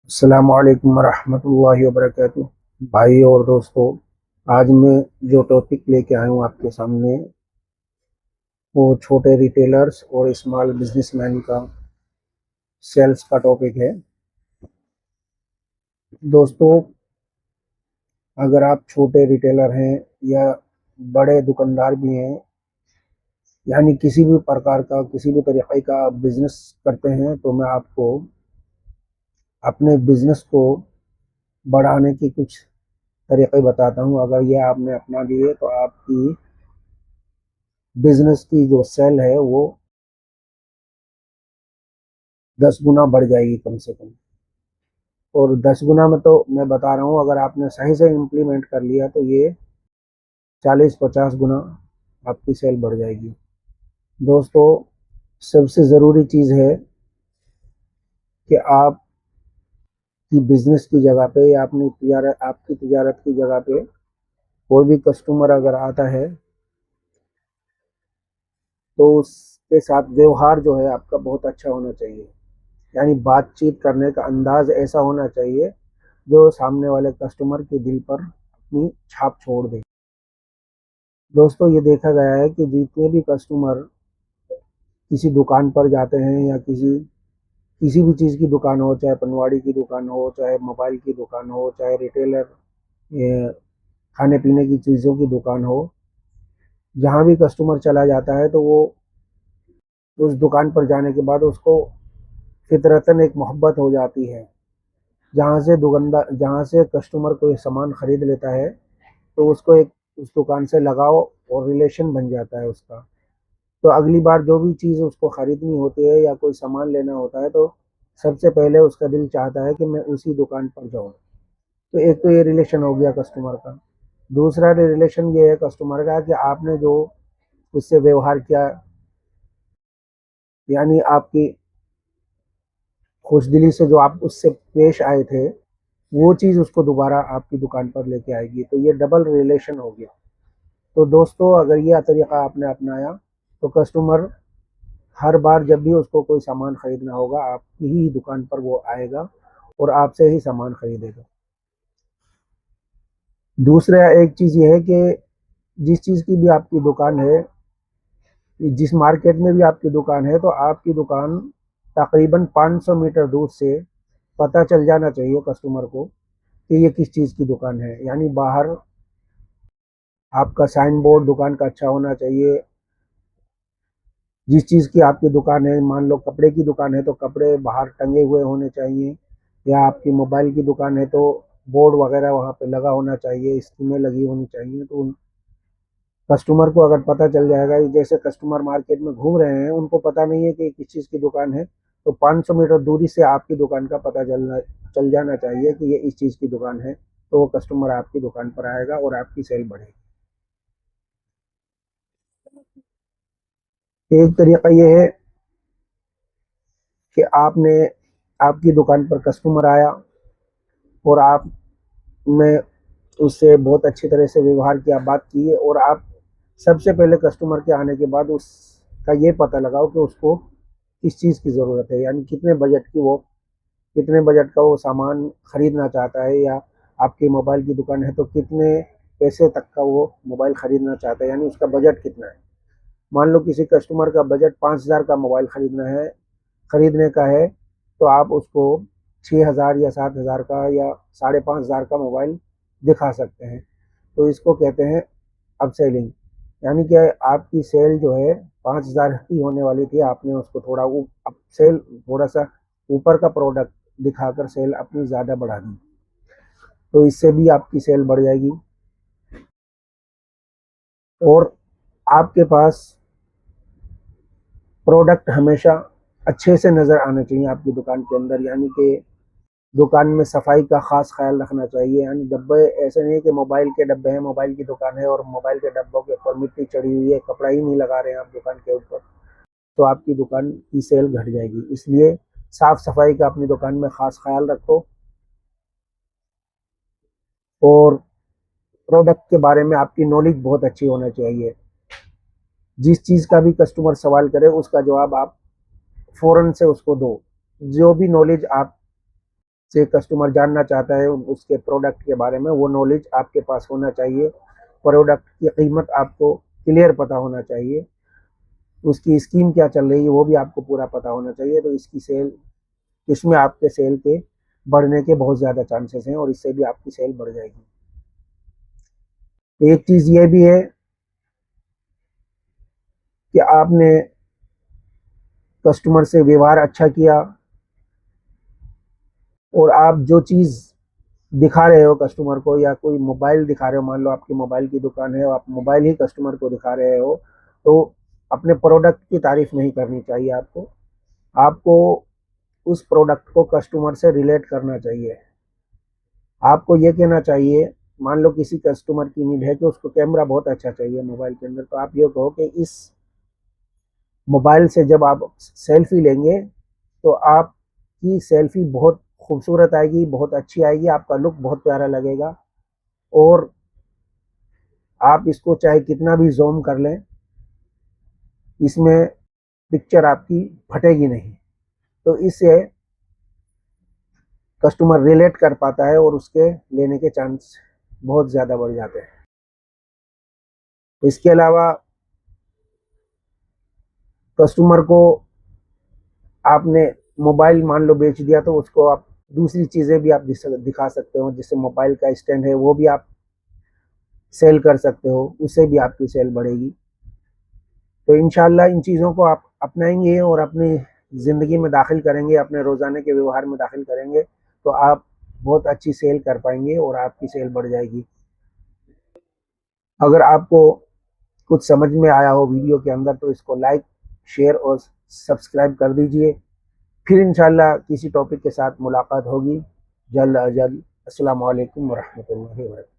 अस्सलामु अलैकुम वरहमतुल्लाहि वबरकातुह। भाई और दोस्तों, आज मैं जो टॉपिक लेके आया हूँ आपके सामने, वो छोटे रिटेलर्स और स्मॉल बिजनेसमैन का सेल्स का टॉपिक है। दोस्तों, अगर आप छोटे रिटेलर हैं या बड़े दुकानदार भी हैं, यानी किसी भी प्रकार का किसी भी तरीके का आप बिजनेस करते हैं, तो मैं आपको अपने बिजनेस को बढ़ाने की कुछ तरीके बताता हूँ। अगर ये आपने अपना लिए तो आपकी बिजनेस की जो सेल है वो 10 गुना बढ़ जाएगी कम से कम। और 10 गुना में तो मैं बता रहा हूँ, अगर आपने सही से इम्प्लीमेंट कर लिया तो ये 40-50 गुना आपकी सेल बढ़ जाएगी। दोस्तों, सबसे ज़रूरी चीज़ है कि आपकी बिजनेस की जगह पे या अपनी तिजारत आपकी तिजारत की जगह पे कोई भी कस्टमर अगर आता है तो उसके साथ व्यवहार जो है आपका बहुत अच्छा होना चाहिए। यानी बातचीत करने का अंदाज ऐसा होना चाहिए जो सामने वाले कस्टमर के दिल पर अपनी छाप छोड़ दे। दोस्तों, ये देखा गया है कि जितने भी कस्टमर किसी दुकान पर जाते हैं या किसी किसी भी चीज़ की दुकान हो, चाहे पनवाड़ी की दुकान हो, चाहे मोबाइल की दुकान हो, चाहे रिटेलर खाने पीने की चीज़ों की दुकान हो, जहाँ भी कस्टमर चला जाता है तो वो उस दुकान पर जाने के बाद उसको फितरतन एक मोहब्बत हो जाती है। जहाँ से कस्टमर कोई सामान खरीद लेता है तो उसको एक उस दुकान से लगाव और रिलेशन बन जाता है उसका। तो अगली बार जो भी चीज़ उसको खरीदनी होती है या कोई सामान लेना होता है तो सबसे पहले उसका दिल चाहता है कि मैं उसी दुकान पर जाऊँ। तो एक तो ये रिलेशन हो गया कस्टमर का। दूसरा रिलेशन ये है कस्टमर का कि आपने जो उससे व्यवहार किया, यानी आपकी खुशदिली से जो आप उससे पेश आए थे, वो चीज़ उसको दोबारा आपकी दुकान पर लेके आएगी। तो ये डबल रिलेशन हो गया। तो दोस्तों, अगर ये तरीका आपने अपनाया तो कस्टमर हर बार जब भी उसको कोई सामान खरीदना होगा आपकी ही दुकान पर वो आएगा और आपसे ही सामान खरीदेगा। दूसरा एक चीज़ ये है कि जिस चीज़ की भी आपकी दुकान है, जिस मार्केट में भी आपकी दुकान है, तो आपकी दुकान तकरीबन 500 मीटर दूर से पता चल जाना चाहिए कस्टमर को कि ये किस चीज़ की दुकान है। यानी बाहर आपका साइन बोर्ड दुकान का अच्छा होना चाहिए। जिस चीज़ की आपकी दुकान है, मान लो कपड़े की दुकान है तो कपड़े बाहर टंगे हुए होने चाहिए, या आपकी मोबाइल की दुकान है तो बोर्ड वगैरह वहाँ पे लगा होना चाहिए, स्कीमें लगी होनी चाहिए। तो उन कस्टमर को अगर पता चल जाएगा, जैसे कस्टमर मार्केट में घूम रहे हैं, उनको पता नहीं है कि किस चीज़ की दुकान है, तो 500 मीटर दूरी से आपकी दुकान का पता चल जाना चाहिए कि ये इस चीज़ की दुकान है। तो वो कस्टमर आपकी दुकान पर आएगा और आपकी सेल बढ़ेगी। एक तरीका ये है कि आपकी दुकान पर कस्टमर आया और आपने उससे बहुत अच्छी तरह से व्यवहार किया, बात की, और आप सबसे पहले कस्टमर के आने के बाद उसका ये पता लगाओ कि उसको किस चीज़ की ज़रूरत है, यानी कितने बजट का वो सामान खरीदना चाहता है, या आपकी मोबाइल की दुकान है तो कितने पैसे तक का वो मोबाइल खरीदना चाहता है, यानी उसका बजट कितना है। मान लो किसी कस्टमर का बजट 5,000 का मोबाइल खरीदने का है, तो आप उसको 6,000 या 7,000 का या 5,500 का मोबाइल दिखा सकते हैं। तो इसको कहते हैं अपसेलिंग। यानी कि आपकी सेल जो है 5,000 की होने वाली थी, आपने उसको थोड़ा सा ऊपर का प्रोडक्ट दिखाकर सेल अपनी ज़्यादा बढ़ा दी, तो इससे भी आपकी सेल बढ़ जाएगी। और आपके पास प्रोडक्ट हमेशा अच्छे से नज़र आने चाहिए आपकी दुकान के अंदर, यानी कि दुकान में सफाई का खास ख्याल रखना चाहिए। यानी डब्बे ऐसे नहीं कि मोबाइल के डब्बे हैं, मोबाइल की दुकान है और मोबाइल के डब्बों के ऊपर मिट्टी चढ़ी हुई है, कपड़ा ही नहीं लगा रहे हैं आप दुकान के ऊपर, तो आपकी दुकान की सेल घट जाएगी। इसलिए साफ सफाई का अपनी दुकान में खास ख्याल रखो, और प्रोडक्ट के बारे में आपकी नॉलेज बहुत अच्छी होना चाहिए। जिस चीज़ का भी कस्टमर सवाल करे उसका जवाब आप फ़ौरन से उसको दो। जो भी नॉलेज आप से कस्टमर जानना चाहता है उसके प्रोडक्ट के बारे में, वो नॉलेज आपके पास होना चाहिए। प्रोडक्ट की कीमत आपको क्लियर पता होना चाहिए, उसकी स्कीम क्या चल रही है वो भी आपको पूरा पता होना चाहिए। तो इसमें आपके सेल के बढ़ने के बहुत ज़्यादा चांसेस हैं और इससे भी आपकी सेल बढ़ जाएगी। एक चीज़ ये भी है कि आपने कस्टमर से व्यवहार अच्छा किया और आप जो चीज़ दिखा रहे हो कस्टमर को, या कोई मोबाइल दिखा रहे हो, मान लो आपकी मोबाइल की दुकान है और आप मोबाइल ही कस्टमर को दिखा रहे हो, तो अपने प्रोडक्ट की तारीफ नहीं करनी चाहिए। आपको उस प्रोडक्ट को कस्टमर से रिलेट करना चाहिए। आपको ये कहना चाहिए, मान लो किसी कस्टमर की नीड है कि उसको कैमरा बहुत अच्छा चाहिए मोबाइल के अंदर, तो आप ये कहो कि इस मोबाइल से जब आप सेल्फी लेंगे तो आपकी सेल्फी बहुत खूबसूरत आएगी, बहुत अच्छी आएगी, आपका लुक बहुत प्यारा लगेगा और आप इसको चाहे कितना भी जूम कर लें, इसमें पिक्चर आपकी फटेगी नहीं। तो इससे कस्टमर रिलेट कर पाता है और उसके लेने के चांस बहुत ज़्यादा बढ़ जाते हैं। इसके अलावा कस्टमर को आपने मोबाइल मान लो बेच दिया, तो उसको आप दूसरी चीज़ें भी आप दिखा सकते हो, जैसे मोबाइल का स्टैंड है वो भी आप सेल कर सकते हो, उससे भी आपकी सेल बढ़ेगी। तो इंशाल्लाह इन चीज़ों को आप अपनाएंगे और अपनी ज़िंदगी में दाखिल करेंगे, अपने रोज़ाना के व्यवहार में दाखिल करेंगे, तो आप बहुत अच्छी सेल कर पाएंगे और आपकी सेल बढ़ जाएगी। अगर आपको कुछ समझ में आया हो वीडियो के अंदर तो इसको लाइक, शेयर और सब्सक्राइब कर दीजिए। फिर इंशाल्लाह किसी टॉपिक के साथ मुलाकात होगी जल्द अज जल्द। अस्सलामु अलैकुम वरहमतुल्लाहि वबरकातुहू।